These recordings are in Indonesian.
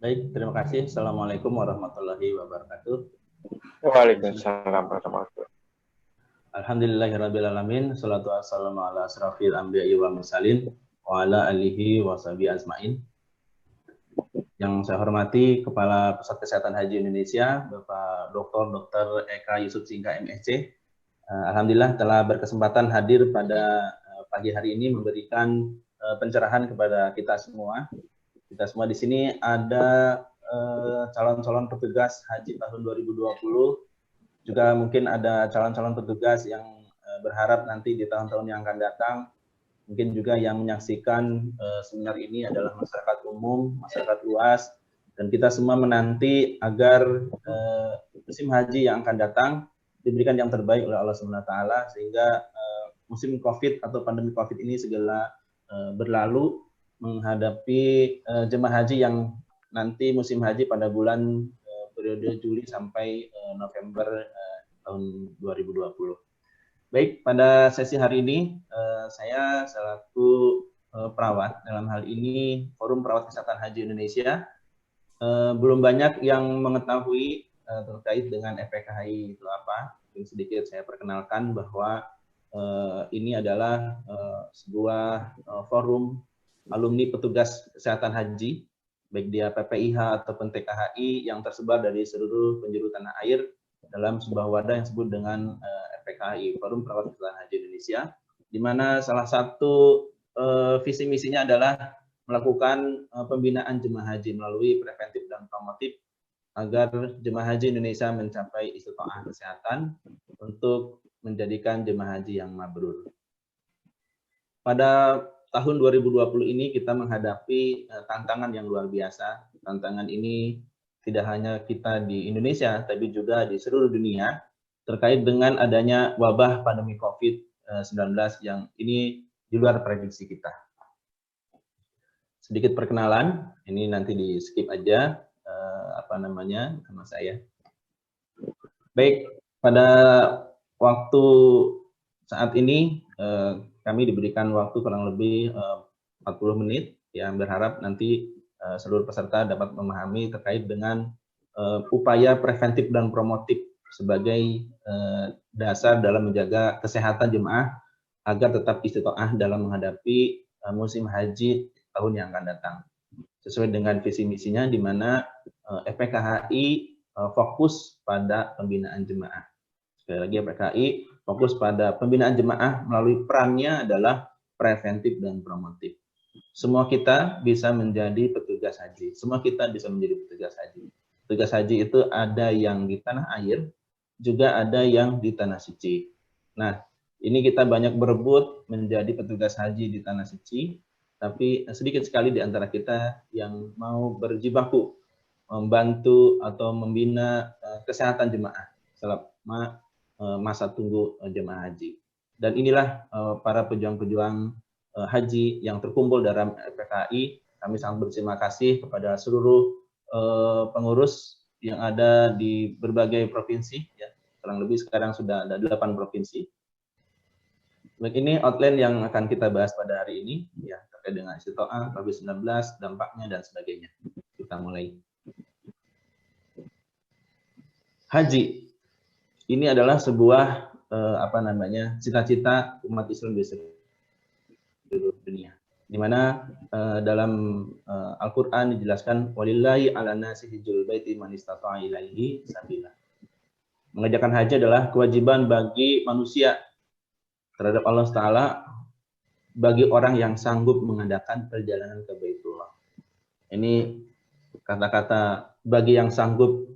Baik, terima kasih. Assalamualaikum warahmatullahi wabarakatuh. Waalaikumsalam warahmatullahi wabarakatuh. Alhamdulillahirrabbilalamin. Salatu wassalamu ala asrafil anbiya'i wa mursalin wa ala alihi wa sahbihi ajmain. Yang saya hormati Kepala Pusat Kesehatan Haji Indonesia, Bapak Dr. Eka Yusuf Singka MSc. Alhamdulillah telah berkesempatan hadir pada pagi hari ini memberikan pencerahan kepada kita semua. Kita semua di sini ada calon-calon petugas haji tahun 2020, juga mungkin ada calon-calon petugas yang berharap nanti di tahun-tahun yang akan datang, mungkin juga yang menyaksikan seminar ini adalah masyarakat umum, masyarakat luas, dan kita semua menanti agar musim haji yang akan datang diberikan yang terbaik oleh Allah SWT, sehingga musim COVID atau pandemi COVID ini segera berlalu, menghadapi jemaah haji yang nanti musim haji pada bulan periode Juli sampai November tahun 2020. Baik, pada sesi hari ini saya selaku perawat, dalam hal ini Forum Perawat Kesehatan Haji Indonesia, belum banyak yang mengetahui terkait dengan FPKHI itu apa. Mungkin sedikit saya perkenalkan bahwa ini adalah sebuah forum alumni petugas kesehatan haji, baik dia PPIH ataupun TKHI, yang tersebar dari seluruh penjuru tanah air dalam sebuah wadah yang disebut dengan FPKHI, Forum Perawat Kesehatan Haji Indonesia, di mana salah satu visi misinya adalah melakukan pembinaan jemaah haji melalui preventif dan promotif agar jemaah haji Indonesia mencapai istiqomah kesehatan untuk menjadikan jemaah haji yang mabrur. Pada tahun 2020 ini kita menghadapi tantangan yang luar biasa. Tantangan ini tidak hanya kita di Indonesia, tapi juga di seluruh dunia terkait dengan adanya wabah pandemi COVID-19 yang ini di luar prediksi kita. Sedikit perkenalan, ini nanti di skip aja nama saya. Baik, pada waktu saat ini kami diberikan waktu kurang lebih 40 menit, yang berharap nanti seluruh peserta dapat memahami terkait dengan upaya preventif dan promotif sebagai dasar dalam menjaga kesehatan jemaah agar tetap istiqomah dalam menghadapi musim haji tahun yang akan datang. Sesuai dengan visi misinya, di mana FPKHI fokus pada pembinaan jemaah. Sekali lagi, FPKHI fokus pada pembinaan jemaah melalui perannya adalah preventif dan promotif. Semua kita bisa menjadi petugas haji. Semua kita bisa menjadi petugas haji. Petugas haji itu ada yang di tanah air, juga ada yang di tanah suci. Nah, ini kita banyak berebut menjadi petugas haji di tanah suci, tapi sedikit sekali di antara kita yang mau berjibaku membantu atau membina kesehatan jemaah selama masa tunggu jemaah haji. Dan inilah para pejuang-pejuang haji yang terkumpul dalam FPKHI. Kami sangat berterima kasih kepada seluruh pengurus yang ada di berbagai provinsi, ya. Kurang lebih sekarang sudah ada 8 provinsi. Baik, ini outline yang akan kita bahas pada hari ini, ya, terkait dengan istiqomah, COVID-19, dampaknya, dan sebagainya. Kita mulai. Haji ini adalah sebuah cita-cita umat Islam di seluruh dunia, di mana dalam Al-Quran dijelaskan walillahi ala nasi hijjul baiti man istata'a ilaihi sabila. Mengerjakan haji adalah kewajiban bagi manusia terhadap Allah Ta'ala bagi orang yang sanggup mengadakan perjalanan ke Baitullah. Ini kata-kata bagi yang sanggup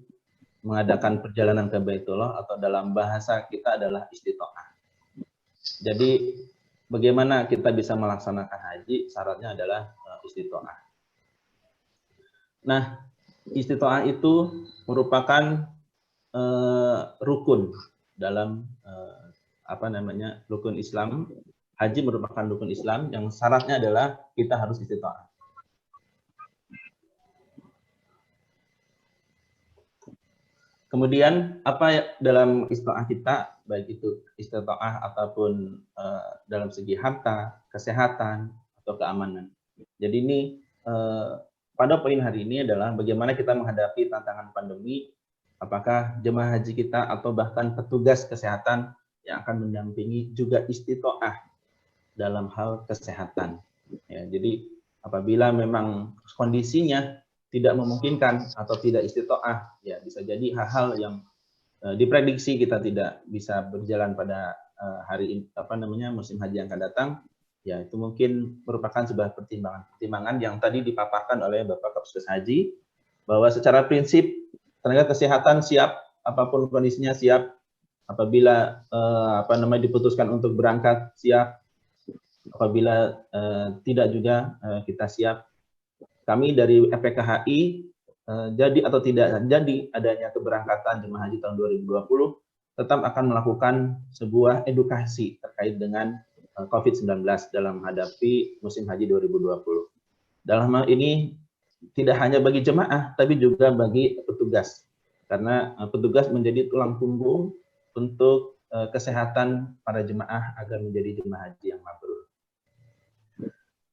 mengadakan perjalanan ke Baitullah, atau dalam bahasa kita adalah istito'ah. Jadi bagaimana kita bisa melaksanakan haji? Syaratnya adalah istito'ah. Nah, istito'ah itu merupakan rukun dalam rukun Islam. Haji merupakan rukun Islam yang syaratnya adalah kita harus istito'ah. Kemudian apa dalam istito'ah kita, baik itu istito'ah ataupun dalam segi harta, kesehatan, atau keamanan. Jadi ini pada poin hari ini adalah bagaimana kita menghadapi tantangan pandemi, apakah jemaah haji kita atau bahkan petugas kesehatan yang akan mendampingi juga istitoah dalam hal kesehatan. Ya, jadi apabila memang kondisinya tidak memungkinkan atau tidak istitoah, ya bisa jadi hal-hal yang diprediksi kita tidak bisa berjalan pada musim haji yang akan datang, ya itu mungkin merupakan sebuah pertimbangan yang tadi dipaparkan oleh Bapak Kapolres Haji, bahwa secara prinsip tenaga kesehatan siap apapun kondisinya, siap apabila diputuskan untuk berangkat, siap apabila tidak juga kita siap. Kami dari FPKHI jadi atau tidak jadi adanya keberangkatan jemaah haji tahun 2020 tetap akan melakukan sebuah edukasi terkait dengan COVID-19 dalam menghadapi musim haji 2020. Dalam hal ini tidak hanya bagi jemaah, tapi juga bagi petugas. Karena petugas menjadi tulang punggung untuk kesehatan para jemaah agar menjadi jemaah haji yang mabrur.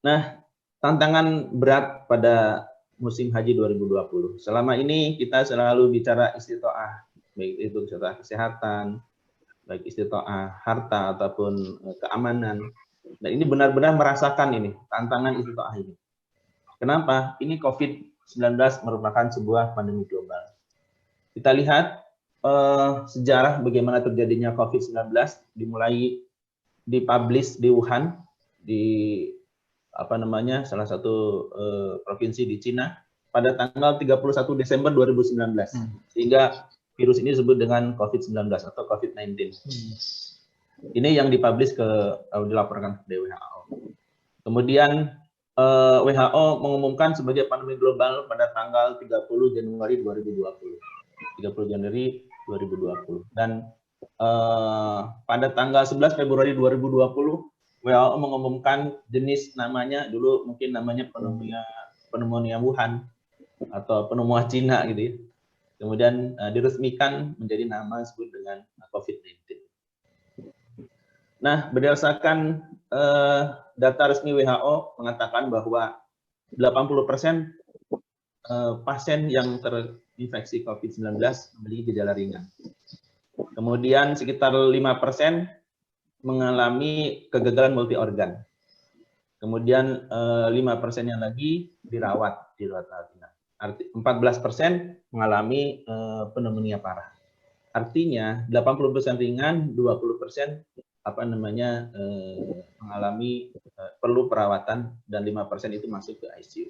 Nah, tantangan berat pada musim haji 2020. Selama ini kita selalu bicara istitoah, baik itu istitoah kesehatan, baik istitoah harta ataupun keamanan. Dan ini benar-benar merasakan ini tantangan istitoah ini. Kenapa? Ini COVID-19 merupakan sebuah pandemi global. Kita lihat sejarah bagaimana terjadinya COVID-19 dimulai dipublish di Wuhan, di salah satu provinsi di Cina pada tanggal 31 Desember 2019. Sehingga virus ini disebut dengan COVID-19 atau COVID-19. Ini yang dipublish dilaporkan ke WHO. Kemudian WHO mengumumkan sebagai pandemi global pada tanggal 30 Januari 2020. 30 Januari 2020. Dan pada tanggal 11 Februari 2020 WHO mengumumkan jenis namanya, dulu mungkin namanya pneumonia Wuhan atau pneumonia Cina gitu ya. Kemudian diresmikan menjadi nama disebut dengan COVID-19. Nah, berdasarkan data resmi WHO mengatakan bahwa 80% pasien yang terinfeksi COVID-19 memiliki gejala ringan. Kemudian sekitar 5% mengalami kegagalan multi organ. Kemudian 5%-nya lagi dirawat inap. 14% mengalami pneumonia parah. Artinya 80% ringan, 20% mengalami perlu perawatan, dan 5% itu masuk ke ICU.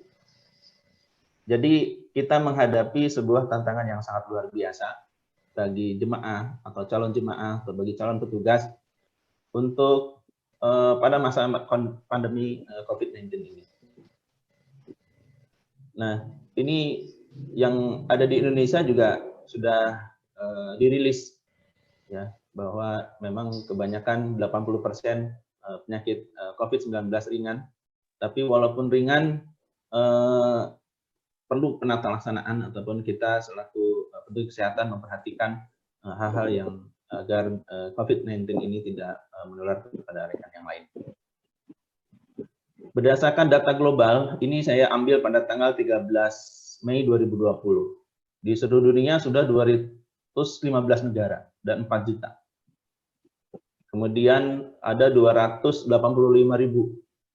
Jadi kita menghadapi sebuah tantangan yang sangat luar biasa bagi jemaah atau calon jemaah atau bagi calon petugas untuk pada masa pandemi COVID-19 ini. Nah, ini yang ada di Indonesia juga sudah dirilis ya, bahwa memang kebanyakan 80% penyakit COVID-19 ringan, tapi walaupun ringan perlu penata laksanaan ataupun kita selaku petugas kesehatan memperhatikan hal-hal yang agar COVID-19 ini tidak menular kepada rekan yang lain. Berdasarkan data global, ini saya ambil pada tanggal 13 Mei 2020. Di seluruh dunia sudah 215 negara dan 4 juta. Kemudian ada 285.000.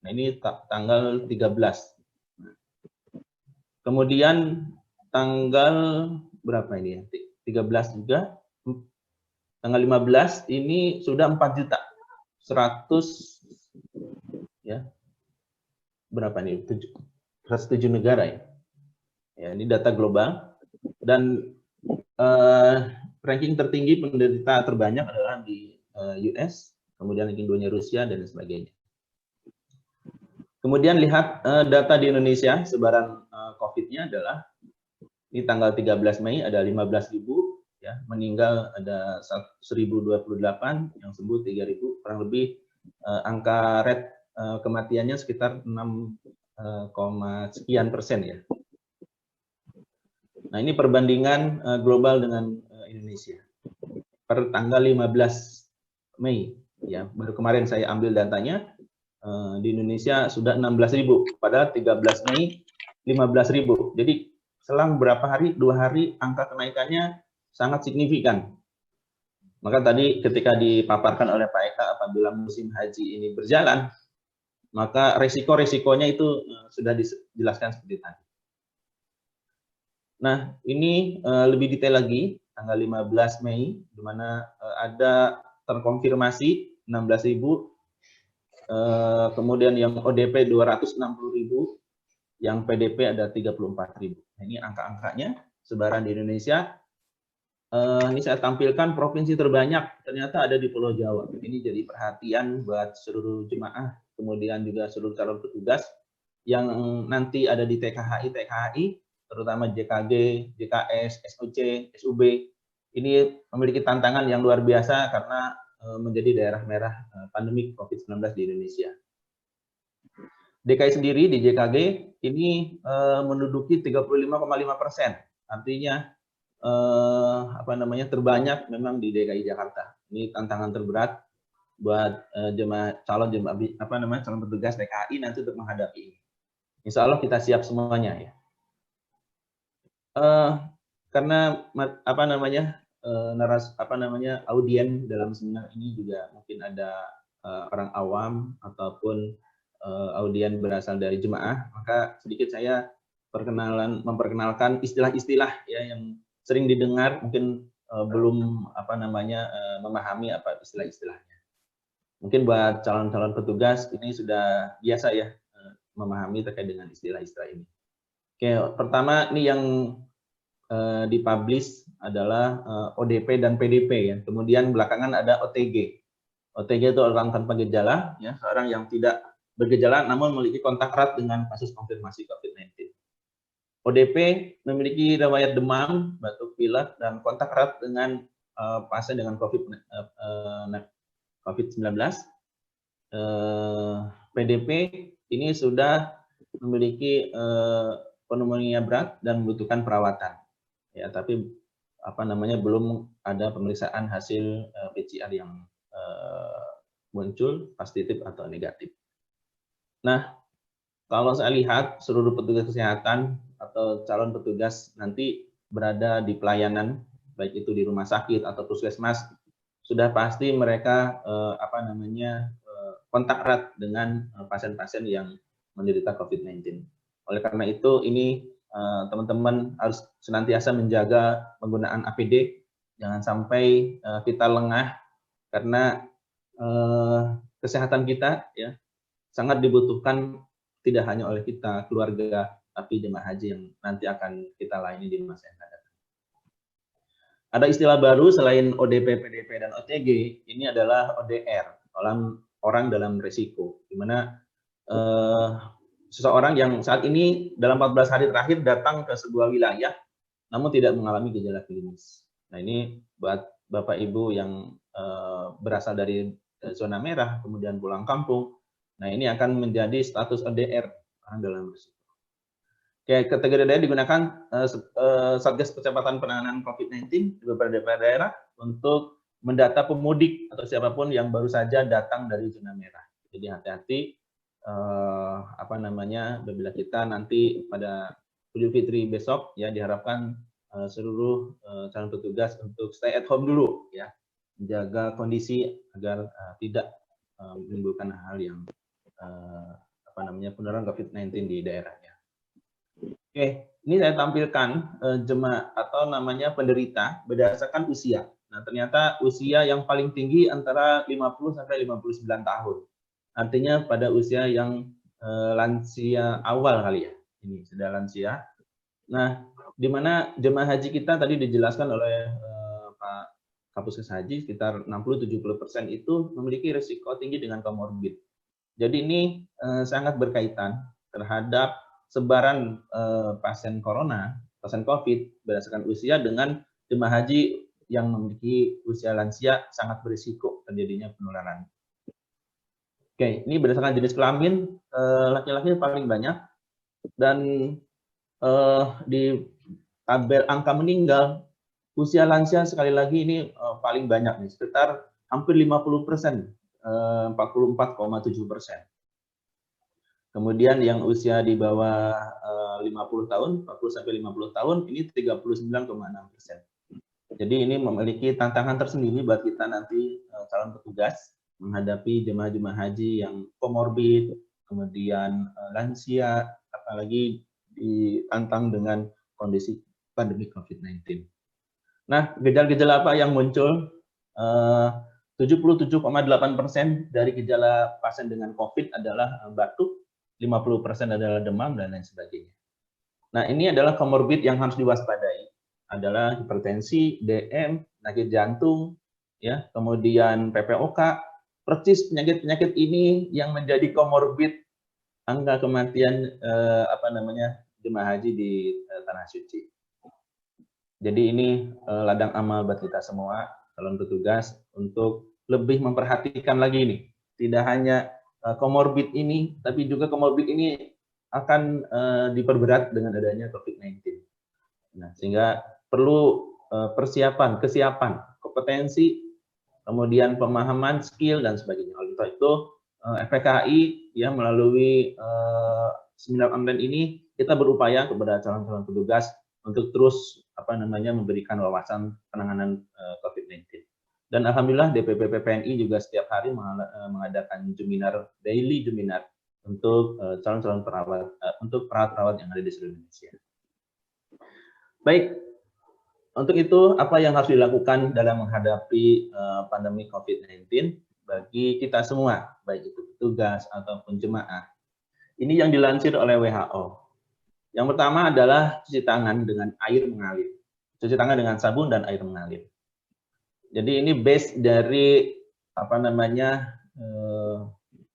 Nah, ini tanggal 13. Kemudian tanggal berapa ini ya? 13 juga. Tanggal 15 ini sudah 4 juta. 100 ya. Berapa nih? 107 negara ya. Ya, ini data global. Dan ranking tertinggi penderita terbanyak adalah di US, kemudian ranking 2-nya Rusia dan sebagainya. Kemudian lihat data di Indonesia, sebaran COVID-nya adalah di tanggal 13 Mei ada 15.000 ya, meninggal ada 1.028, yang sembuh 3.000, kurang lebih angka rate kematiannya sekitar 6, sekian persen ya. Nah, ini perbandingan global dengan Indonesia per tanggal 15 Mei ya, baru kemarin saya ambil datanya. Di Indonesia sudah 16.000, padahal 13 Mei 15.000. Jadi selang berapa hari, 2 hari, angka kenaikannya sangat signifikan. Maka tadi ketika dipaparkan oleh Pak Eka, apabila musim haji ini berjalan, maka resiko-resikonya itu sudah dijelaskan seperti tadi. Nah, ini lebih detail lagi, tanggal 15 Mei, di mana ada terkonfirmasi 16.000, kemudian yang ODP 260.000, yang PDP ada 34.000. Nah, ini angka-angkanya, sebaran di Indonesia. Ini saya tampilkan provinsi terbanyak, ternyata ada di Pulau Jawa. Ini jadi perhatian buat seluruh jemaah, kemudian juga seluruh calon petugas yang nanti ada di TKHI, terutama JKG, JKS, SOC, SUB. Ini memiliki tantangan yang luar biasa karena menjadi daerah merah pandemi COVID-19 di Indonesia. DKI sendiri di JKG ini menduduki 35,5%, artinya terbanyak memang di DKI Jakarta. Ini tantangan terberat buat calon petugas DKI nanti untuk menghadapi ini. Insya Allah kita siap semuanya ya. Karena audien dalam seminar ini juga mungkin ada orang awam ataupun audien berasal dari jemaah, maka sedikit saya memperkenalkan istilah-istilah ya yang sering didengar, mungkin belum memahami apa istilah-istilahnya. Mungkin buat calon-calon petugas ini sudah biasa ya memahami terkait dengan istilah-istilah ini. Oke, pertama ini yang dipublish adalah ODP dan PDP ya. Kemudian belakangan ada OTG. OTG itu orang tanpa gejala ya, seorang yang tidak bergejala namun memiliki kontak erat dengan kasus konfirmasi COVID-19. ODP memiliki riwayat demam, batuk pilek, dan kontak erat dengan pasien dengan COVID-19. PDP ini sudah memiliki pneumonia berat dan membutuhkan perawatan. Ya, tapi belum ada pemeriksaan hasil PCR yang muncul positif atau negatif. Nah, kalau saya lihat seluruh petugas kesehatan atau calon petugas nanti berada di pelayanan, baik itu di rumah sakit atau puskesmas, sudah pasti mereka kontak erat dengan pasien-pasien yang menderita COVID-19. Oleh karena itu, ini teman-teman harus senantiasa menjaga penggunaan APD, jangan sampai kita lengah karena kesehatan kita ya sangat dibutuhkan tidak hanya oleh kita, keluarga, tapi jemaah haji yang nanti akan kita layani di masa yang akan datang. Ada istilah baru selain ODP, PDP, dan OTG, ini adalah ODR, orang dalam risiko, di mana seseorang yang saat ini dalam 14 hari terakhir datang ke sebuah wilayah, namun tidak mengalami gejala klinis. Nah, ini buat Bapak Ibu yang berasal dari zona merah, kemudian pulang kampung, nah ini akan menjadi status ODR, orang dalam risiko. Oke, kategori ODR digunakan Satgas Percepatan Penanganan COVID-19 di beberapa daerah untuk mendata pemudik atau siapapun yang baru saja datang dari zona merah. Jadi hati-hati apabila kita nanti pada Idul Fitri besok ya diharapkan seluruh calon petugas untuk stay at home dulu ya, menjaga kondisi agar tidak menimbulkan hal yang penularan COVID-19 di daerahnya. Oke, ini saya tampilkan jemaah atau namanya penderita berdasarkan usia. Nah, ternyata usia yang paling tinggi antara 50 sampai 59 tahun. Artinya pada usia yang lansia awal kali ya. Ini sudah lansia. Nah, di mana jemaah haji kita tadi dijelaskan oleh Pak Kapuskus Haji, sekitar 60-70% itu memiliki risiko tinggi dengan komorbid. Jadi ini sangat berkaitan terhadap sebaran pasien corona, pasien COVID berdasarkan usia dengan jemaah haji yang memiliki usia lansia sangat berisiko terjadinya penularan. Oke, ini berdasarkan jenis kelamin, laki-laki paling banyak, dan di tabel angka meninggal, usia lansia sekali lagi ini paling banyak nih, sekitar hampir 50%, 44,7%. Kemudian yang usia di bawah 50 tahun, 40 sampai 50 tahun ini 39,6%. Jadi ini memiliki tantangan tersendiri buat kita nanti calon petugas menghadapi jemaah-jemaah haji yang komorbid, kemudian lansia, apalagi ditantang dengan kondisi pandemi COVID-19. Nah, gejala-gejala apa yang muncul? 77,8% dari gejala pasien dengan COVID adalah batuk, 50% adalah demam, dan lain sebagainya. Nah, ini adalah komorbid yang harus diwaspadai. Adalah hipertensi, DM, penyakit jantung, ya, kemudian PPOK, persis penyakit-penyakit ini yang menjadi komorbid angka kematian jemaah haji di Tanah Suci. Jadi ini ladang amal buat kita semua, calon petugas, untuk lebih memperhatikan lagi ini. Tidak hanya komorbid ini, tapi juga komorbid ini akan diperberat dengan adanya COVID-19. Nah, sehingga perlu persiapan, kesiapan, kompetensi, kemudian pemahaman, skill, dan sebagainya. Oleh itu, FPKI ya melalui seminar online ini kita berupaya kepada calon-calon petugas untuk terus memberikan wawasan penanganan COVID-19. Dan alhamdulillah DPP PPNI juga setiap hari mengadakan daily seminar untuk calon-calon perawat, untuk perawat-perawat yang ada di seluruh Indonesia. Baik, untuk itu apa yang harus dilakukan dalam menghadapi pandemi COVID-19 bagi kita semua, baik itu petugas ataupun jemaah. Ini yang dilansir oleh WHO. Yang pertama adalah cuci tangan dengan air mengalir. Cuci tangan dengan sabun dan air mengalir. Jadi ini base dari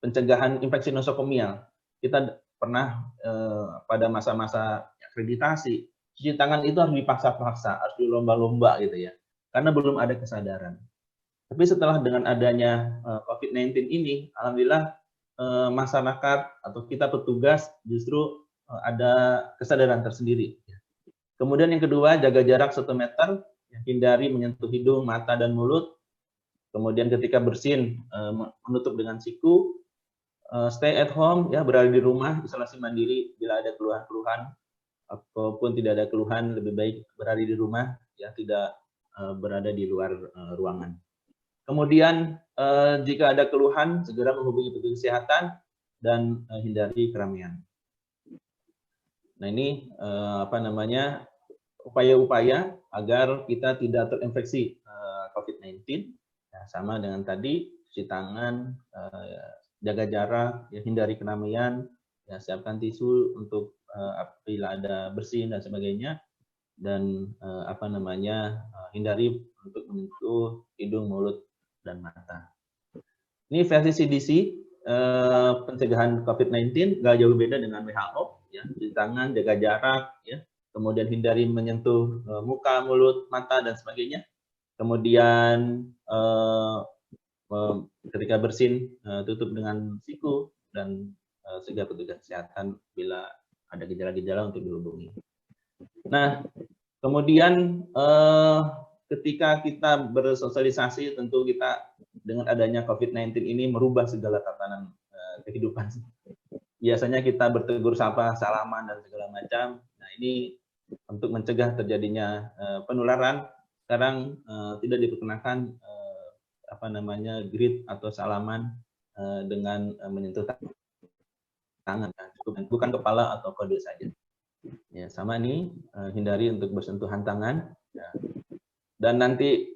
pencegahan infeksi nosokomial. Kita pernah pada masa-masa akreditasi, cuci tangan itu harus dipaksa-paksa, harus dilomba-lomba gitu ya, karena belum ada kesadaran. Tapi setelah dengan adanya COVID-19 ini, alhamdulillah masyarakat atau kita petugas justru ada kesadaran tersendiri. Kemudian yang kedua, jaga jarak 1 meter, hindari menyentuh hidung, mata, dan mulut. Kemudian ketika bersin, menutup dengan siku. Stay at home, ya, berada di rumah, isolasi mandiri. Bila ada keluhan-keluhan ataupun tidak ada keluhan, lebih baik berada di rumah, ya, tidak berada di luar ruangan. Kemudian jika ada keluhan, segera menghubungi petugas kesehatan dan hindari keramaian. Nah, ini upaya-upaya agar kita tidak terinfeksi COVID-19. Ya, sama dengan tadi, cuci tangan, jaga jarak, ya, hindari keramaian, ya, siapkan tisu untuk apabila ada bersin dan sebagainya, dan hindari untuk menyentuh hidung, mulut, dan mata. Ini versi CDC pencegahan COVID-19, nggak jauh beda dengan WHO, ya, cuci tangan, jaga jarak, ya, kemudian hindari menyentuh muka, mulut, mata, dan sebagainya. Kemudian ketika bersin, tutup dengan siku, dan segera petugas kesehatan bila ada gejala-gejala untuk dihubungi. Nah, kemudian ketika kita bersosialisasi, tentu kita dengan adanya COVID-19 ini merubah segala tatanan kehidupan. Biasanya kita bertegur sapa, salaman, dan segala macam. Nah, ini untuk mencegah terjadinya penularan, sekarang tidak diperkenakan greet atau salaman dengan menyentuh tangan, bukan kepala atau kode saja. Ya, sama ini hindari untuk bersentuhan tangan. Ya. Dan nanti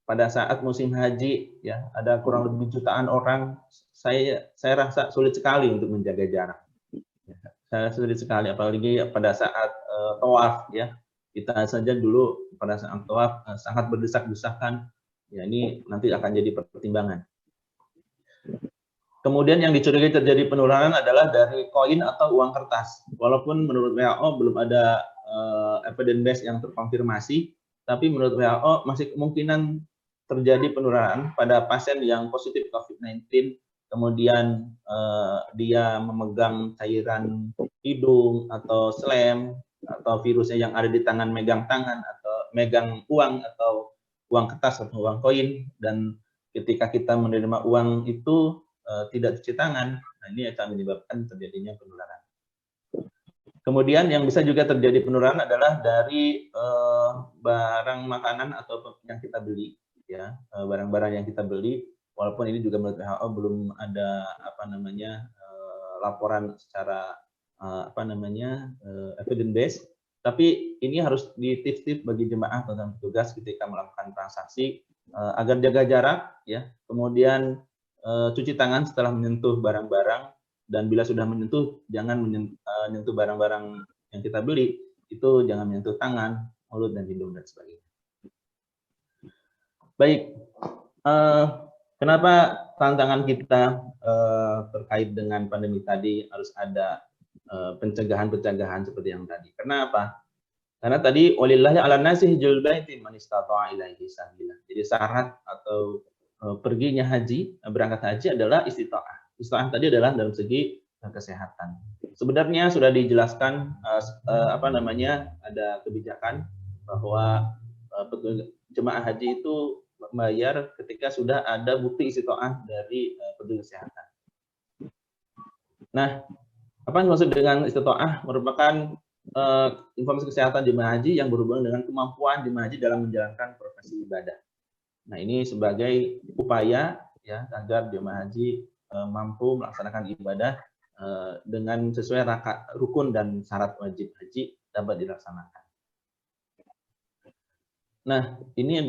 pada saat musim haji, ya, ada kurang lebih jutaan orang, saya rasa sulit sekali untuk menjaga jarak. Ya, saya sulit sekali, apalagi pada saat tawaf, ya. Kita saja dulu pada saat tawaf sangat berdesak-desakan. Ya, ini nanti akan jadi pertimbangan. Kemudian yang dicurigai terjadi penularan adalah dari koin atau uang kertas. Walaupun menurut WHO belum ada evidence base yang terkonfirmasi, tapi menurut WHO masih kemungkinan terjadi penularan pada pasien yang positif COVID-19, kemudian dia memegang cairan hidung atau slem, atau virusnya yang ada di tangan, megang tangan, atau megang uang atau uang kertas atau uang koin, dan ketika kita menerima uang itu tidak cuci tangan, nah Nah, ini akan menyebabkan terjadinya penularan. Kemudian yang bisa juga terjadi penularan adalah dari barang makanan atau yang kita beli, ya, barang-barang yang kita beli. Walaupun ini juga menurut WHO belum ada laporan secara evidence based, tapi ini harus ditip-tip bagi jemaah dan petugas ketika melakukan transaksi agar jaga jarak, ya. Kemudian cuci tangan setelah menyentuh barang-barang. Dan bila sudah menyentuh, jangan menyentuh barang-barang yang kita beli, itu jangan menyentuh tangan, mulut, dan hidung, dan sebagainya. Baik, kenapa tantangan kita terkait dengan pandemi tadi harus ada pencegahan-pencegahan seperti yang tadi? Karena apa? Karena tadi walillahi ala nasi hijjul baiti man istata'a ilaihi sabila. Jadi syarat atau perginya haji, berangkat haji adalah istita'ah. Istita'ah tadi adalah dalam segi kesehatan. Sebenarnya sudah dijelaskan ada kebijakan bahwa jemaah haji itu membayar ketika sudah ada bukti istita'ah dari petugas kesehatan. Nah, apa yang dimaksud dengan istita'ah? Merupakan informasi kesehatan jemaah haji yang berhubungan dengan kemampuan jemaah haji dalam menjalankan profesi ibadah. Nah, ini sebagai upaya, ya, agar jemaah haji mampu melaksanakan ibadah dengan sesuai rukun dan syarat wajib haji dapat dilaksanakan. Nah, ini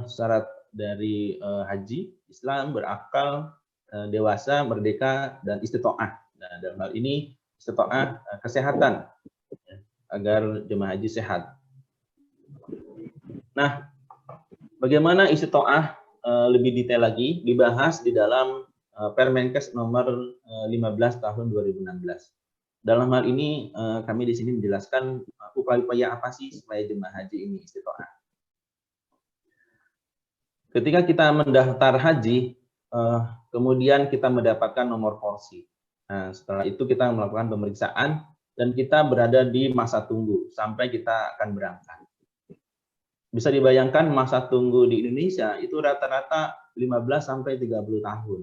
syarat dari haji. Islam berakal, dewasa, merdeka, dan istita'ah. Nah, dalam hal ini istita'ah kesehatan, ya, agar jemaah haji sehat. Nah, bagaimana istita'ah lebih detail lagi dibahas di dalam Permenkes nomor 15 tahun 2016. Dalam hal ini kami di sini menjelaskan upaya-upaya apa sih supaya jemaah haji ini istita'ah. Ketika kita mendaftar haji, kemudian kita mendapatkan nomor porsi. Nah, setelah itu kita melakukan pemeriksaan dan kita berada di masa tunggu sampai kita akan berangkat. Bisa dibayangkan masa tunggu di Indonesia itu rata-rata 15 sampai 30 tahun.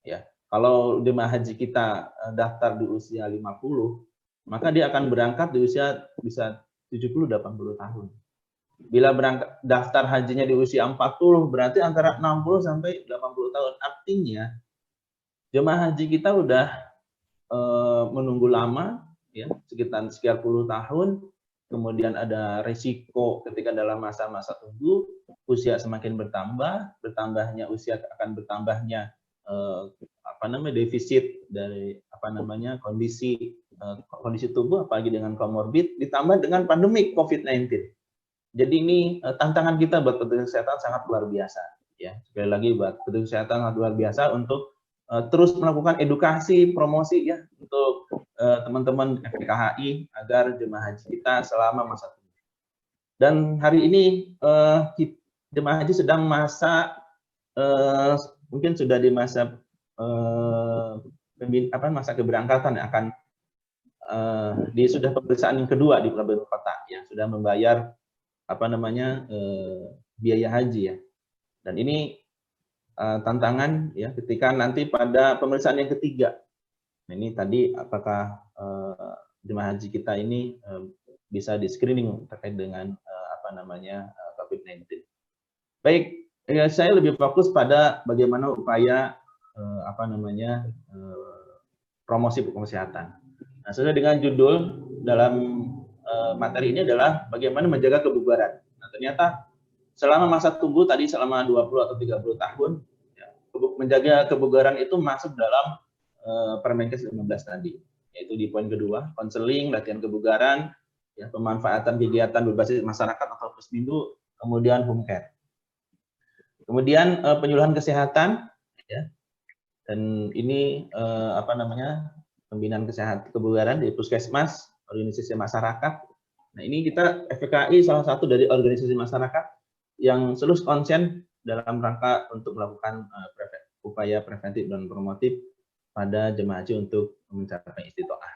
Ya, kalau jemaah haji kita daftar di usia 50, maka dia akan berangkat di usia bisa 70-80 tahun. Bila berangkat daftar hajinya di usia 40, berarti antara 60 sampai 80 tahun. Artinya jemaah haji kita udah menunggu lama, ya, sekitar sekian puluh tahun. Kemudian ada risiko ketika dalam masa-masa tunggu, usia semakin bertambah, bertambahnya usia akan bertambahnya defisit dari kondisi tubuh, apalagi dengan komorbid, ditambah dengan pandemi COVID-19. Jadi ini tantangan kita buat petugas kesehatan sangat luar biasa, ya. Sekali lagi buat petugas kesehatan sangat luar biasa untuk terus melakukan edukasi, promosi, ya, untuk teman-teman FPKHI agar jemaah haji kita selama masa tunggu. Dan hari ini jemaah haji sedang mungkin sudah di masa masa keberangkatan yang akan sudah pemeriksaan yang kedua di pelabuhan kota, ya, sudah membayar biaya haji, ya. Dan ini tantangan, ya, ketika nanti pada pemeriksaan yang ketiga. Nah, ini tadi apakah jemaah haji kita ini bisa di screening terkait dengan COVID-19. Baik, ya, saya lebih fokus pada bagaimana upaya promosi kesehatan. Nah, sesuai dengan judul dalam materi ini adalah bagaimana menjaga kebugaran. Nah, ternyata selama masa tunggu tadi selama 20 atau 30 tahun, ya, menjaga kebugaran itu masuk dalam Permenkes 15 tadi, yaitu di poin kedua, konseling, latihan kebugaran, ya, pemanfaatan kegiatan berbasis masyarakat atau Pusmindu, kemudian home care. Kemudian penyuluhan kesehatan, ya, dan ini pembinaan kesehatan kebugaran di puskesmas, organisasi masyarakat. Nah, ini kita FPKHI salah satu dari organisasi masyarakat yang selalu konsen dalam rangka untuk melakukan upaya preventif dan promotif pada jemaah haji untuk mencapai istita'ah.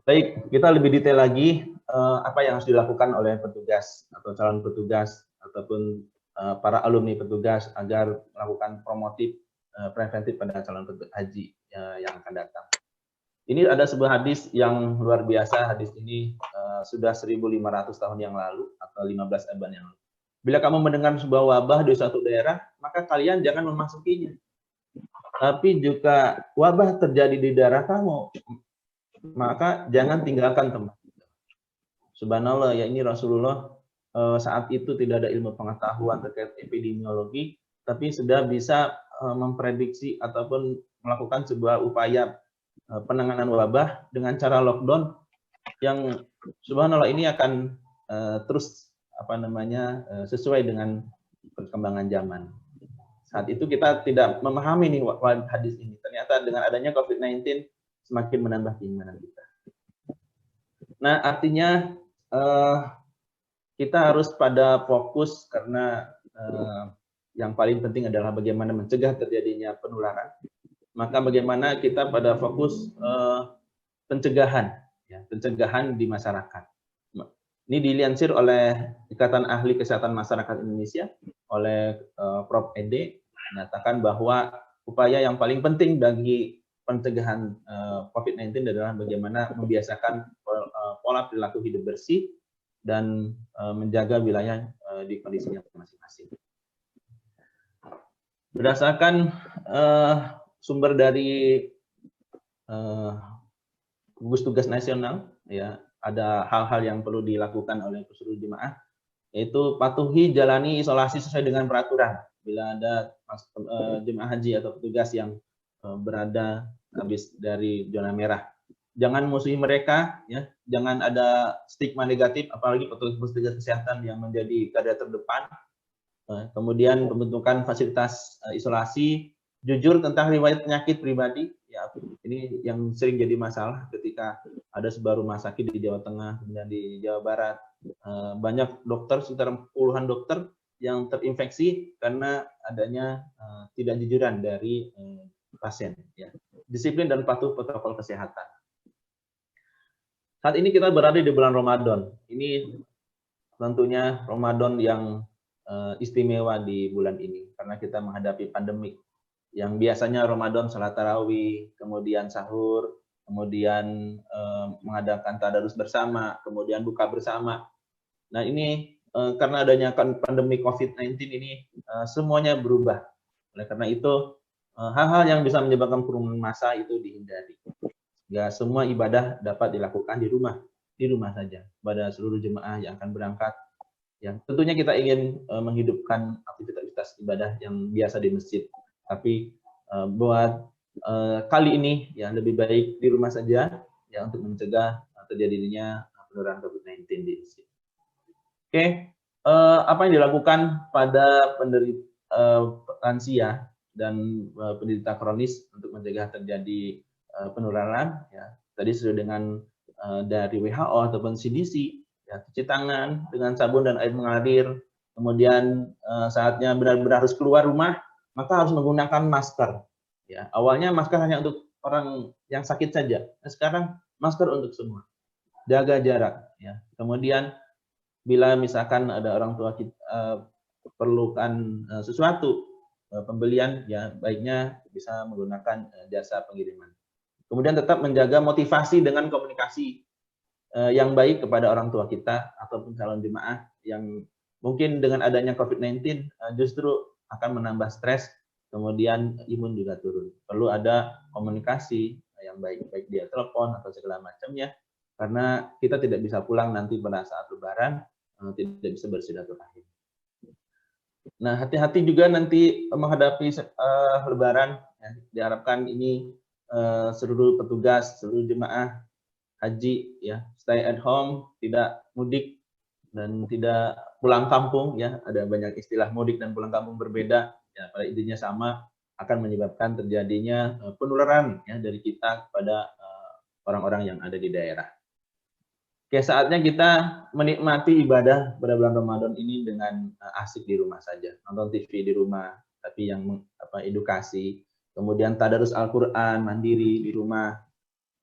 Baik, kita lebih detail lagi apa yang harus dilakukan oleh petugas atau calon petugas ataupun para alumni petugas agar melakukan promotif preventif pada calon haji yang akan datang. Ini ada sebuah hadis yang luar biasa. Hadis ini sudah 1.500 tahun yang lalu atau 15 abad yang lalu. Bila kamu mendengar sebuah wabah di suatu daerah, maka kalian jangan memasukinya. Tapi jika wabah terjadi di daerah kamu, maka jangan tinggalkan tempat. Subhanallah, ya ini Rasulullah saat itu tidak ada ilmu pengetahuan terkait epidemiologi, tapi sudah bisa memprediksi ataupun melakukan sebuah upaya penanganan wabah dengan cara lockdown yang subhanallah ini akan terus sesuai dengan perkembangan zaman. Saat itu kita tidak memahami nih hadis ini. Ternyata dengan adanya COVID-19 semakin menambah keimanan kita. Nah, artinya kita harus pada fokus karena yang paling penting adalah bagaimana mencegah terjadinya penularan. Maka bagaimana kita pada fokus pencegahan, ya, pencegahan di masyarakat. Ini dilansir oleh Ikatan Ahli Kesehatan Masyarakat Indonesia oleh Prof. Ede, menyatakan bahwa upaya yang paling penting bagi pencegahan COVID-19 adalah bagaimana membiasakan pola perilaku hidup bersih dan menjaga wilayah di kondisinya masing-masing. Berdasarkan sumber dari gugus tugas nasional, ya, ada hal-hal yang perlu dilakukan oleh seluruh jemaah, yaitu patuhi jalani isolasi sesuai dengan peraturan. Bila ada jemaah haji atau petugas yang berada habis dari zona merah, jangan musuhi mereka, ya, jangan ada stigma negatif, apalagi petugas kesehatan yang menjadi garda terdepan. Kemudian pembentukan fasilitas isolasi, jujur tentang riwayat penyakit pribadi, ya, ini yang sering jadi masalah ketika ada sebuah rumah sakit di Jawa Tengah, kemudian di Jawa Barat, banyak dokter, sekitar puluhan dokter yang terinfeksi karena adanya tidak jujuran dari pasien, ya. Disiplin dan patuh protokol kesehatan. Saat ini kita berada di bulan Ramadan. Ini tentunya Ramadan yang istimewa di bulan ini karena kita menghadapi pandemik yang biasanya Ramadan salat tarawih, kemudian sahur, kemudian mengadakan tadarus bersama, kemudian buka bersama. Nah, ini karena adanya pandemi COVID-19 ini semuanya berubah. Oleh karena itu hal-hal yang bisa menyebabkan kerumunan massa itu dihindari. Ya, semua ibadah dapat dilakukan di rumah saja pada seluruh jemaah yang akan berangkat. Ya, tentunya kita ingin menghidupkan aktivitas ibadah yang biasa di masjid. Tapi buat kali ini ya lebih baik di rumah saja ya untuk mencegah terjadinya penularan COVID-19 di masjid. Oke, apa yang dilakukan pada penderita lansia dan penderita kronis untuk mencegah terjadi penularan? Ya, tadi sesuai dengan dari WHO ataupun CDC. Ya, cuci tangan dengan sabun dan air mengalir, kemudian saatnya benar-benar harus keluar rumah, maka harus menggunakan masker. Ya, awalnya masker hanya untuk orang yang sakit saja, nah, sekarang masker untuk semua. Jaga jarak. Ya. Kemudian bila misalkan ada orang tua kita perlukan sesuatu pembelian, ya baiknya bisa menggunakan jasa pengiriman. Kemudian tetap menjaga motivasi dengan komunikasi yang baik kepada orang tua kita ataupun calon jemaah yang mungkin dengan adanya COVID-19 justru akan menambah stres, kemudian imun juga turun. Perlu ada komunikasi yang baik dia telepon atau segala macamnya, karena kita tidak bisa pulang nanti pada saat Lebaran, tidak bisa bersilaturahim. Nah, hati-hati juga nanti menghadapi Lebaran. Ya, diharapkan ini seluruh petugas, seluruh jemaah haji ya stay at home, tidak mudik dan tidak pulang kampung ya. Ada banyak istilah mudik dan pulang kampung berbeda ya, pada intinya sama, akan menyebabkan terjadinya penularan ya dari kita kepada orang-orang yang ada di daerah. Oke, saatnya kita menikmati ibadah pada bulan Ramadan ini dengan asik di rumah saja, nonton TV di rumah, tapi yang edukasi, kemudian tadarus Al-Qur'an mandiri di rumah.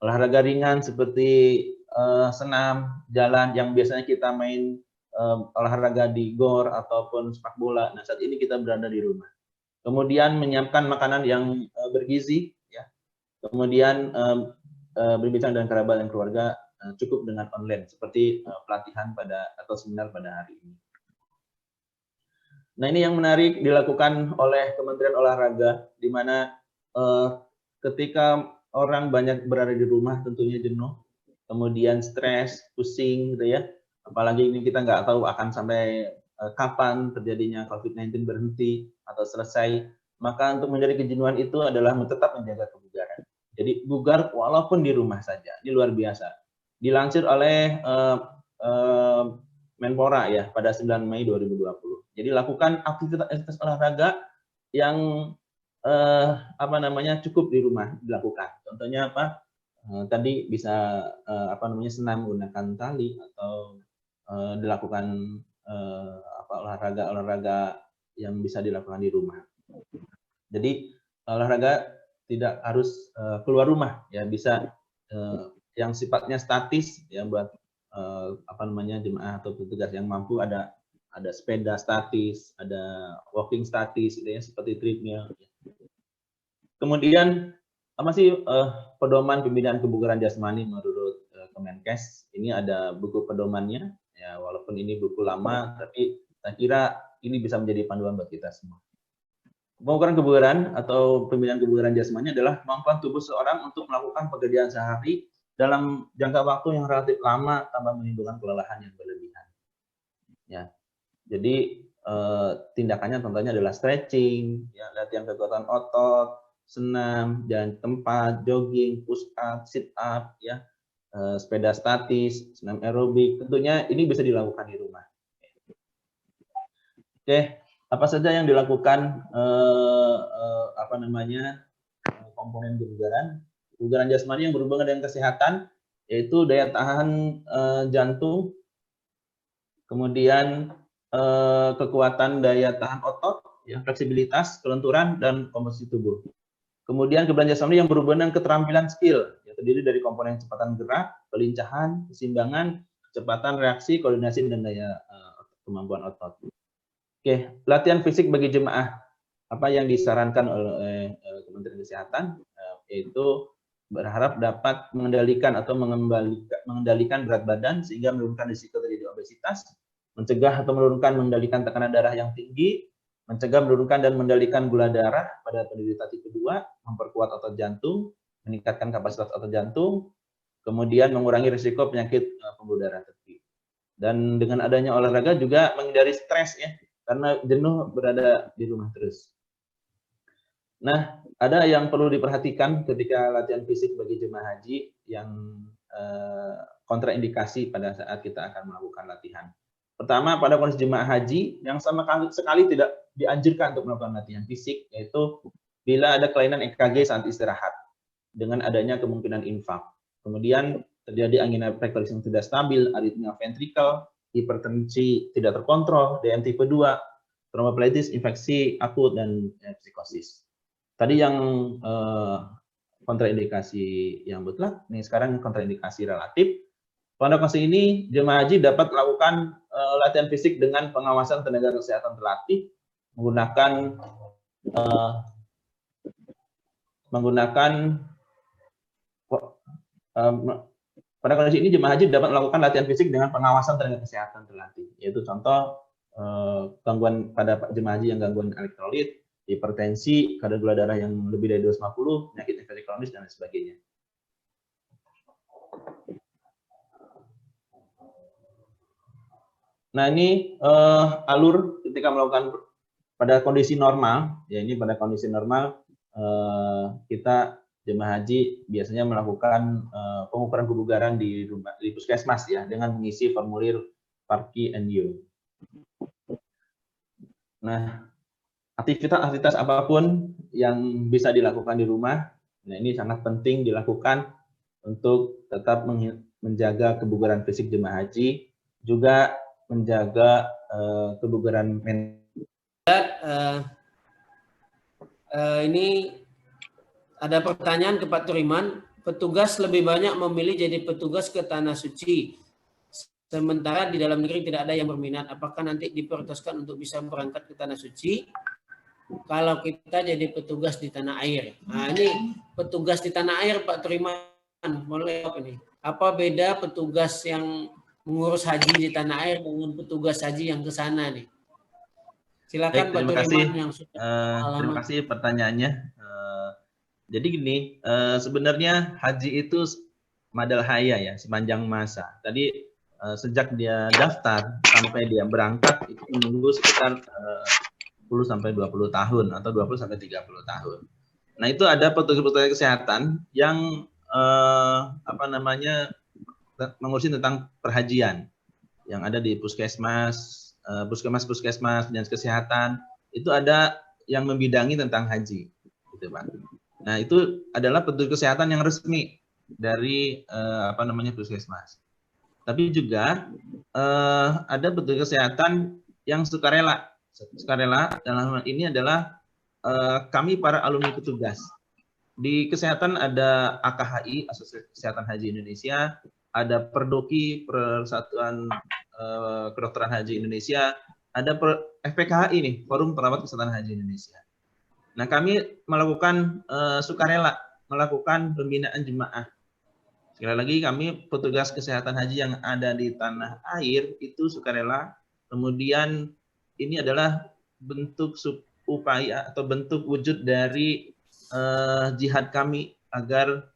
Olahraga ringan seperti senam, jalan yang biasanya kita main olahraga di gor ataupun sepak bola. Nah, saat ini kita berada di rumah. kemudian menyiapkan makanan yang bergizi, ya. Kemudian berbincang dengan kerabat dan keluarga cukup dengan online seperti pelatihan atau seminar pada hari ini. Nah, ini yang menarik dilakukan oleh Kementerian Olahraga, di mana ketika orang banyak berada di rumah tentunya jenuh, kemudian stres, pusing, gitu ya. Apalagi ini kita nggak tahu akan sampai kapan terjadinya COVID-19 berhenti atau selesai. Maka untuk menjadi kejenuhan itu adalah tetap menjaga kebugaran. Jadi bugar walaupun di rumah saja, ini luar biasa. Dilansir oleh Menpora ya pada 9 Mei 2020. Jadi lakukan aktivitas olahraga yang cukup di rumah dilakukan. Contohnya apa? Tadi bisa senam menggunakan tali atau dilakukan olahraga yang bisa dilakukan di rumah. Jadi olahraga tidak harus keluar rumah ya, bisa yang sifatnya statis ya buat jemaah atau petugas yang mampu, ada sepeda statis, ada walking statis gitu ya, seperti treadmill. Kemudian apa sih pedoman pembinaan kebugaran jasmani menurut Kemenkes? Ini ada buku pedomannya ya, walaupun ini buku lama tapi saya kira ini bisa menjadi panduan buat kita semua. Pengukuran kebugaran atau pembinaan kebugaran jasmani adalah kemampuan tubuh seorang untuk melakukan pekerjaan sehari dalam jangka waktu yang relatif lama tanpa menimbulkan kelelahan yang berlebihan. Ya, jadi tindakannya contohnya adalah stretching, ya, latihan kekuatan otot, senam, jalan tempat, jogging, push up, sit up, ya, sepeda statis, senam aerobik. Tentunya ini bisa dilakukan di rumah. Oke, apa saja yang dilakukan komponen kebugaran? Kebugaran jasmani yang berhubungan dengan kesehatan, yaitu daya tahan jantung, kemudian kekuatan daya tahan otot, ya, fleksibilitas, kelenturan, dan komposisi tubuh. Kemudian kebugaran jasmani yang berhubungan dengan keterampilan skill, yang terdiri dari komponen kecepatan gerak, kelincahan, keseimbangan, kecepatan reaksi, koordinasi, dan daya kemampuan otot. Oke, latihan fisik bagi jemaah. Apa yang disarankan oleh Kementerian Kesehatan, yaitu berharap dapat mengendalikan atau mengendalikan berat badan sehingga menurunkan risiko terjadi obesitas, mencegah atau mengendalikan tekanan darah yang tinggi, mencegah, menurunkan, dan mengendalikan gula darah pada penderita tipe 2, memperkuat otot jantung, meningkatkan kapasitas otot jantung, kemudian mengurangi risiko penyakit pembuluh darah tepi. Dan dengan adanya olahraga juga menghindari stres ya, karena jenuh berada di rumah terus. Nah, ada yang perlu diperhatikan ketika latihan fisik bagi jemaah haji yang kontraindikasi pada saat kita akan melakukan latihan. Pertama, pada kondisi jemaah haji yang sama sekali tidak dianjurkan untuk melakukan latihan fisik, yaitu bila ada kelainan EKG saat istirahat dengan adanya kemungkinan infak. Kemudian terjadi angina prektoris yang tidak stabil, aritmia ventrikel, hipertensi tidak terkontrol, DM tipe 2, tromboflebitis, infeksi akut, dan psikosis. Tadi yang kontraindikasi yang mutlak, ini sekarang kontraindikasi relatif. Pada kondisi ini, jemaah haji dapat melakukan latihan fisik dengan pengawasan tenaga kesehatan terlatih pada kondisi ini jemaah haji dapat melakukan latihan fisik dengan pengawasan tenaga kesehatan terlatih, yaitu contoh gangguan pada jemaah haji yang gangguan elektrolit, hipertensi, kadar gula darah yang lebih dari 250, penyakit infeksi kronis, dan lain sebagainya. Nah, ini alur ketika melakukan pada kondisi normal, ya, ini pada kondisi normal kita jemaah haji biasanya melakukan pengukuran kebugaran di puskesmas ya, dengan mengisi formulir Parki NU. Nah, aktivitas apapun yang bisa dilakukan di rumah, nah ini sangat penting dilakukan untuk tetap menjaga kebugaran fisik jemaah haji, juga menjaga kebugaran mental. Ini ada pertanyaan ke Pak Turiman. Petugas lebih banyak memilih jadi petugas ke Tanah Suci, sementara di dalam negeri tidak ada yang berminat. Apakah nanti diprioritaskan untuk bisa berangkat ke Tanah Suci? kalau kita jadi petugas di tanah air. Nah, ini petugas di tanah air, Pak Turiman, boleh apa nih? Apa beda petugas yang mengurus haji di tanah air dengan petugas haji yang ke sana nih? Silakan Pak Terima Turiman kasih. yang sudah Terima pengalaman. kasih pertanyaannya. Jadi gini, sebenarnya haji itu madal haya ya, sepanjang masa. Tadi sejak dia daftar sampai dia berangkat itu menunggu sekitar 10 sampai 20 tahun atau 20 sampai 30 tahun. Nah, itu ada petugas-petugas kesehatan yang mengurusi tentang perhajian yang ada di puskesmas, puskesmas, dinas kesehatan, itu ada yang membidangi tentang haji, gitu Pak. Nah, itu adalah petugas kesehatan yang resmi dari puskesmas. Tapi juga ada petugas kesehatan yang sukarela. Sukarela dalam hal ini adalah kami para alumni petugas. Di kesehatan ada AKHI, Asosiasi Kesehatan Haji Indonesia, ada Perdoki, Persatuan Kedokteran Haji Indonesia, ada FPKHI nih, Forum Perawat Kesehatan Haji Indonesia. Nah, kami melakukan sukarela, melakukan pembinaan jemaah. Sekali lagi, kami petugas kesehatan haji yang ada di tanah air itu sukarela. Kemudian ini adalah bentuk upaya atau bentuk wujud dari jihad kami agar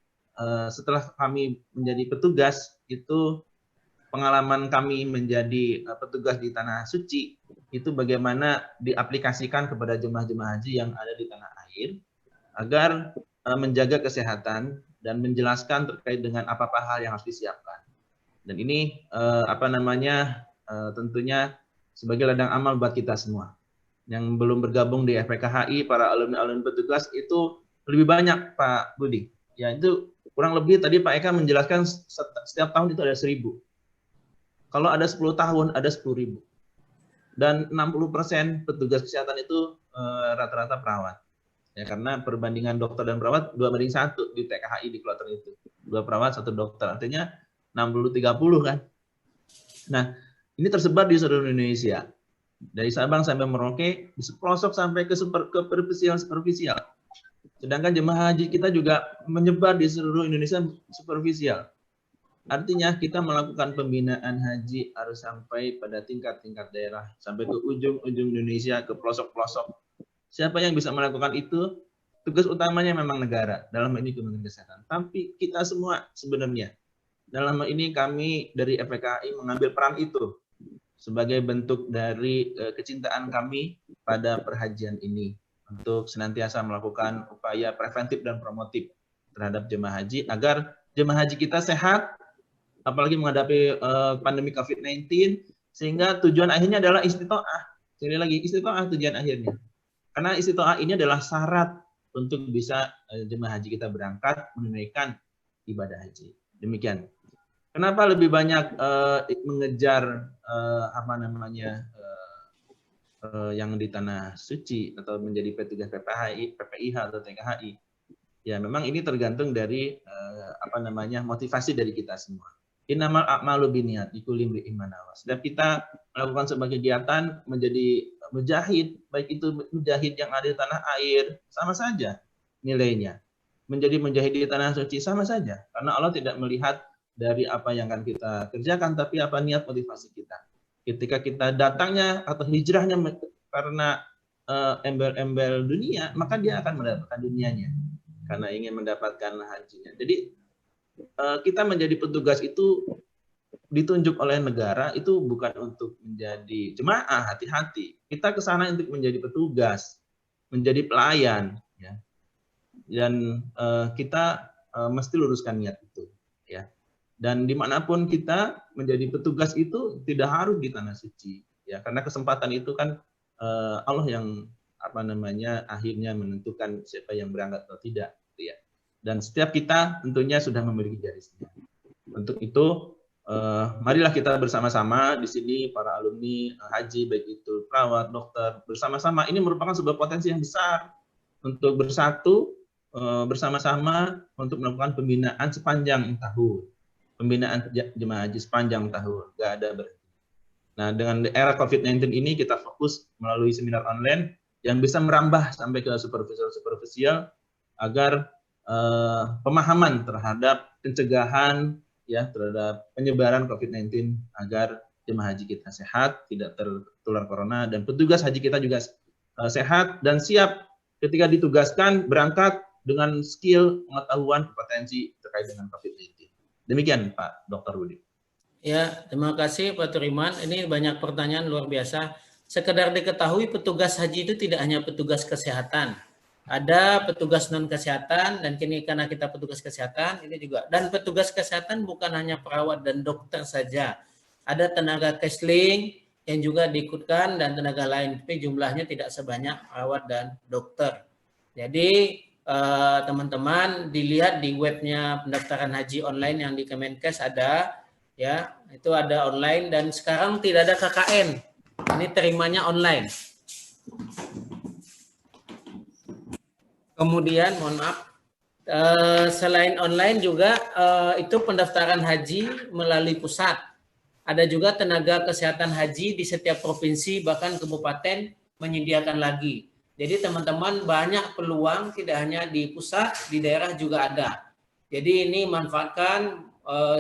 setelah kami menjadi petugas itu pengalaman kami menjadi petugas di tanah suci itu bagaimana diaplikasikan kepada jemaah-jemaah haji yang ada di tanah air agar menjaga kesehatan dan menjelaskan terkait dengan apa-apa hal yang harus disiapkan. Dan ini tentunya sebagai ladang amal buat kita semua. Yang belum bergabung di FPKHI, para alumni-alumni petugas itu lebih banyak Pak Budi. Ya, itu kurang lebih tadi Pak Eka menjelaskan setiap tahun itu ada 1.000. Kalau ada 10 tahun ada 10.000. Dan 60% petugas kesehatan itu rata-rata perawat. Ya, karena perbandingan dokter dan perawat 2:1 di TKHI di kloter itu. 2 perawat, 1 dokter. Artinya 60-30 kan. Nah, ini tersebar di seluruh Indonesia. Dari Sabang sampai Merauke, di pelosok sampai ke superficial. Sedangkan jemaah haji kita juga menyebar di seluruh Indonesia superficial. Artinya kita melakukan pembinaan haji harus sampai pada tingkat-tingkat daerah, sampai ke ujung-ujung Indonesia, ke pelosok-pelosok. Siapa yang bisa melakukan itu? Tugas utamanya memang negara, dalam hal ini Kementerian Kesehatan. Tapi kita semua sebenarnya, dalam hal ini kami dari FPKHI mengambil peran itu sebagai bentuk dari kecintaan kami pada perhajian ini untuk senantiasa melakukan upaya preventif dan promotif terhadap jemaah haji agar jemaah haji kita sehat, apalagi menghadapi pandemi COVID-19, sehingga tujuan akhirnya adalah istiqoah. Sekali lagi, istiqoah tujuan akhirnya. Karena istiqoah ini adalah syarat untuk bisa jemaah haji kita berangkat menunaikan ibadah haji. Demikian. Kenapa lebih banyak mengejar yang di tanah suci atau menjadi petugas PPIH atau TKHI? Ya, memang ini tergantung dari motivasi dari kita semua. Innamal a'malu binniyat, likulli imri'in ma nawa. Setiap kita melakukan sebuah kegiatan menjadi mujahid, baik itu mujahid yang ada di tanah air, sama saja nilainya. Menjadi mujahid di tanah suci sama saja, karena Allah tidak melihat dari apa yang akan kita kerjakan, tapi apa niat motivasi kita. Ketika kita datangnya atau hijrahnya karena embel-embel dunia, maka dia akan mendapatkan dunianya karena ingin mendapatkan hajinya. Jadi kita menjadi petugas itu ditunjuk oleh negara itu bukan untuk menjadi jemaah, hati-hati. Kita ke sana untuk menjadi petugas, menjadi pelayan, ya. Dan kita mesti luruskan niat itu, ya. Dan dimanapun kita menjadi petugas itu tidak harus di tanah suci, ya. Karena kesempatan itu kan Allah yang akhirnya menentukan siapa yang berangkat atau tidak, ya. Dan setiap kita tentunya sudah memiliki garisnya. Untuk itu, marilah kita bersama-sama di sini para alumni haji, baik itu perawat, dokter, bersama-sama. Ini merupakan sebuah potensi yang besar untuk bersatu bersama-sama untuk melakukan pembinaan sepanjang tahun. Pembinaan jemaah haji sepanjang tahun, nggak ada berhenti. Nah, dengan era COVID-19 ini kita fokus melalui seminar online yang bisa merambah sampai ke superficial agar pemahaman terhadap pencegahan ya terhadap penyebaran COVID-19 agar jemaah haji kita sehat, tidak tertular corona, dan petugas haji kita juga sehat dan siap ketika ditugaskan berangkat dengan skill, pengetahuan, kompetensi terkait dengan COVID-19. Demikian Pak Dr. Budi. Ya, terima kasih Pak Turiman. Ini banyak pertanyaan luar biasa. Sekedar diketahui petugas haji itu tidak hanya petugas kesehatan. Ada petugas non kesehatan dan kini karena kita petugas kesehatan ini juga. Dan petugas kesehatan bukan hanya perawat dan dokter saja. Ada tenaga counseling yang juga diikutkan dan tenaga lain. Tapi jumlahnya tidak sebanyak perawat dan dokter. Jadi teman-teman dilihat di webnya pendaftaran haji online yang di Kemenkes ada. Ya, itu ada online dan sekarang tidak ada KKN. Ini terimanya online. Kemudian, mohon maaf, selain online juga itu pendaftaran haji melalui pusat. Ada juga tenaga kesehatan haji di setiap provinsi bahkan kabupaten menyediakan lagi. Jadi teman-teman banyak peluang tidak hanya di pusat, di daerah juga ada. Jadi ini manfaatkan.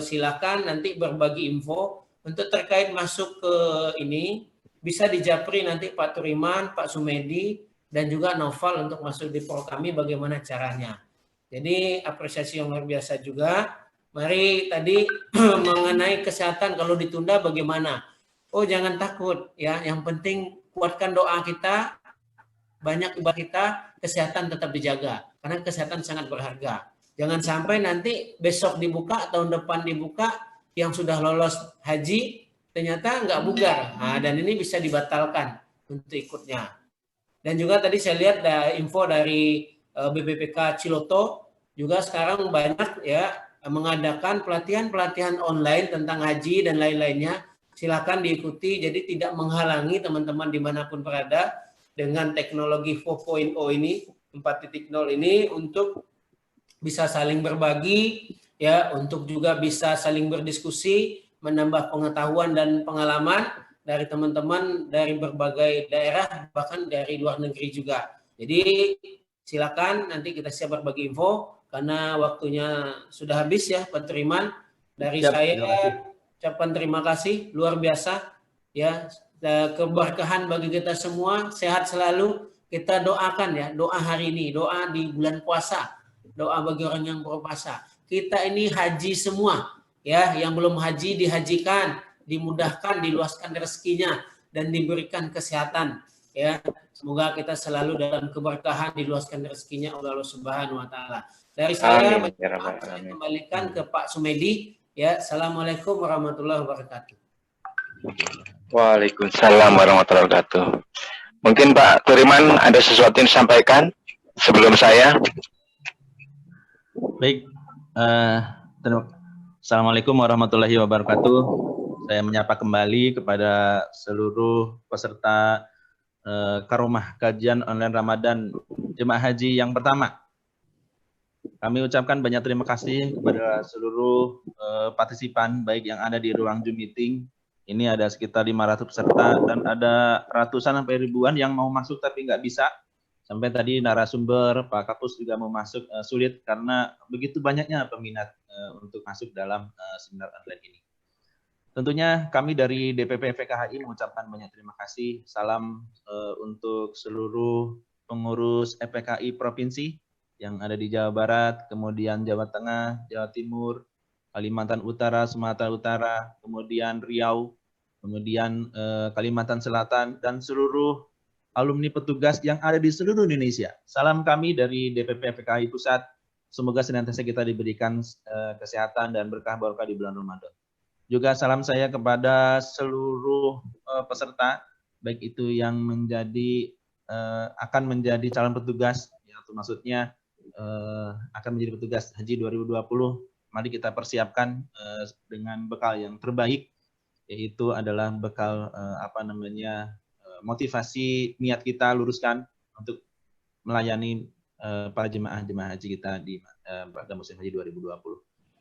Silakan nanti berbagi info untuk terkait masuk ke ini bisa dijapri nanti Pak Turiman, Pak Sumedi dan juga Noval untuk masuk di pro kami bagaimana caranya. Jadi apresiasi yang luar biasa juga. Mari tadi mengenai kesehatan kalau ditunda bagaimana? Oh jangan takut ya, yang penting kuatkan doa kita, banyak ibadah kita, kesehatan tetap dijaga karena kesehatan sangat berharga. Jangan sampai nanti besok dibuka, tahun depan dibuka, yang sudah lolos haji ternyata nggak bugar. Nah, dan ini bisa dibatalkan untuk ikutnya. Dan juga tadi saya lihat ada info dari BPPK Ciloto juga sekarang banyak ya mengadakan pelatihan-pelatihan online tentang haji dan lain-lainnya. Silakan diikuti, jadi tidak menghalangi teman-teman dimanapun berada dengan teknologi 4.0 ini, 4.0 ini untuk bisa saling berbagi ya, untuk juga bisa saling berdiskusi, menambah pengetahuan dan pengalaman dari teman-teman dari berbagai daerah bahkan dari luar negeri juga. Jadi silakan nanti kita siap berbagi info karena waktunya sudah habis ya Pak Turiman. Dari saya ucapkan terima kasih luar biasa ya, keberkahan bagi kita semua, sehat selalu. Kita doakan ya, doa hari ini, doa di bulan puasa. Doa bagi orang yang berpuasa. Kita ini haji semua, ya, yang belum haji dihajikan, dimudahkan, diluaskan rezekinya dan diberikan kesehatan, ya. Semoga kita selalu dalam keberkahan, diluaskan rezekinya oleh Allah Subhanahu wa taala. Dari saya kembalikan ke Pak Sumedi, ya. Assalamualaikum warahmatullahi wabarakatuh. Waalaikumsalam warahmatullahi wabarakatuh. Mungkin Pak Turiman ada sesuatu yang disampaikan sebelum saya. Baik, Assalamualaikum warahmatullahi wabarakatuh. Saya menyapa kembali kepada seluruh peserta Karomah Kajian Online Ramadan Jemaah Haji yang pertama. Kami ucapkan banyak terima kasih kepada seluruh partisipan, baik yang ada di ruang Zoom meeting. Ini ada sekitar 500 peserta dan ada ratusan sampai ribuan yang mau masuk tapi nggak bisa. Sampai tadi narasumber Pak Kapus juga mau masuk sulit karena begitu banyaknya peminat untuk masuk dalam seminar online ini. Tentunya kami dari DPP FKHI mengucapkan banyak terima kasih. Salam untuk seluruh pengurus FKHI provinsi yang ada di Jawa Barat, kemudian Jawa Tengah, Jawa Timur, Kalimantan Utara, Sumatera Utara, kemudian Riau, kemudian Kalimantan Selatan, dan seluruh alumni petugas yang ada di seluruh Indonesia. Salam kami dari DPP FKHI Pusat. Semoga senantiasa kita diberikan kesehatan dan berkah-berkah di bulan Ramadan. Juga salam saya kepada seluruh peserta, baik itu yang akan menjadi calon petugas, ya, atau maksudnya akan menjadi petugas haji 2020. Mari kita persiapkan dengan bekal yang terbaik, yaitu adalah bekal motivasi niat kita luruskan untuk melayani para jemaah haji kita pada musim haji 2020.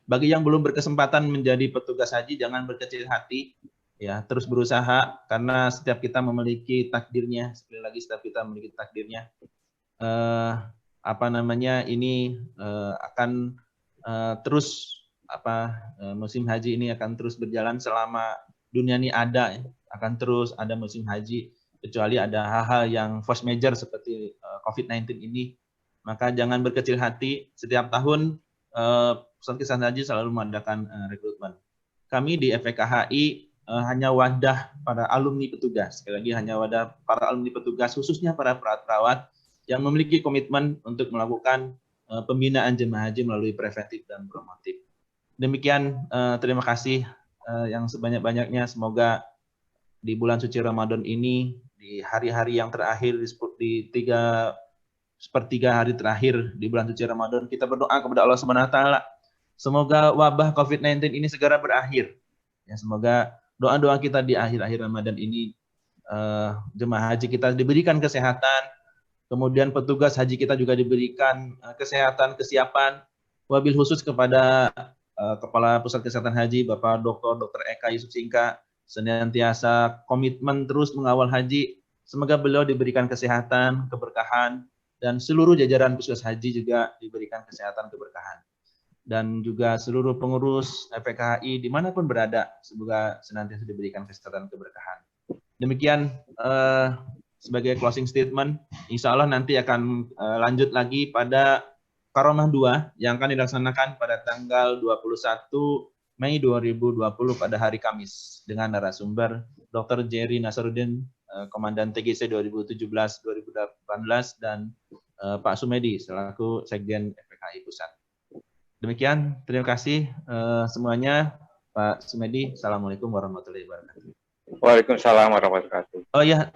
Bagi yang belum berkesempatan menjadi petugas haji, jangan berkecil hati. ya terus berusaha, karena setiap kita memiliki takdirnya. Sekali lagi, setiap kita memiliki takdirnya. Ini akan terus musim haji ini akan terus berjalan selama dunia ini ada, ya. Akan terus ada musim haji, kecuali ada hal-hal yang force major seperti COVID-19 ini. Maka jangan berkecil hati. Setiap tahun Pusat Kesehatan Haji selalu mengadakan rekrutmen. Kami di FPKHI hanya wadah para alumni petugas. Sekali lagi, hanya wadah para alumni petugas, khususnya para perawat yang memiliki komitmen untuk melakukan pembinaan jemaah haji melalui preventif dan promotif. Demikian, terima kasih yang sebanyak-banyaknya. Semoga di bulan suci Ramadan ini, di hari-hari yang terakhir, di 3/4 hari terakhir di bulan suci Ramadan, kita berdoa kepada Allah Subhanahu wa taala semoga wabah COVID-19 ini segera berakhir. Ya, semoga doa-doa kita di akhir-akhir Ramadan ini, jemaah haji kita diberikan kesehatan, kemudian petugas haji kita juga diberikan kesehatan, kesiapan. Wabil khusus kepada Kepala Pusat Kesehatan Haji, Bapak Dr. Eka Yusuf Singka, senantiasa komitmen terus mengawal haji. Semoga beliau diberikan kesehatan, keberkahan, dan seluruh jajaran Puskes Haji juga diberikan kesehatan, keberkahan. Dan juga seluruh pengurus FPKHI dimanapun berada, semoga senantiasa diberikan kesehatan, keberkahan. Demikian sebagai closing statement. Insya Allah nanti akan lanjut lagi pada Karomah 2 yang akan dilaksanakan pada tanggal 21 Mei 2020 pada hari Kamis dengan narasumber Dr. Jerry Nasaruddin, Komandan TGC 2017-2018, dan Pak Sumedi selaku Sekjen FPKHI Pusat. Demikian, terima kasih semuanya. Pak Sumedi, Assalamualaikum warahmatullahi wabarakatuh. Waalaikumsalam warahmatullahi wabarakatuh. Oh ya,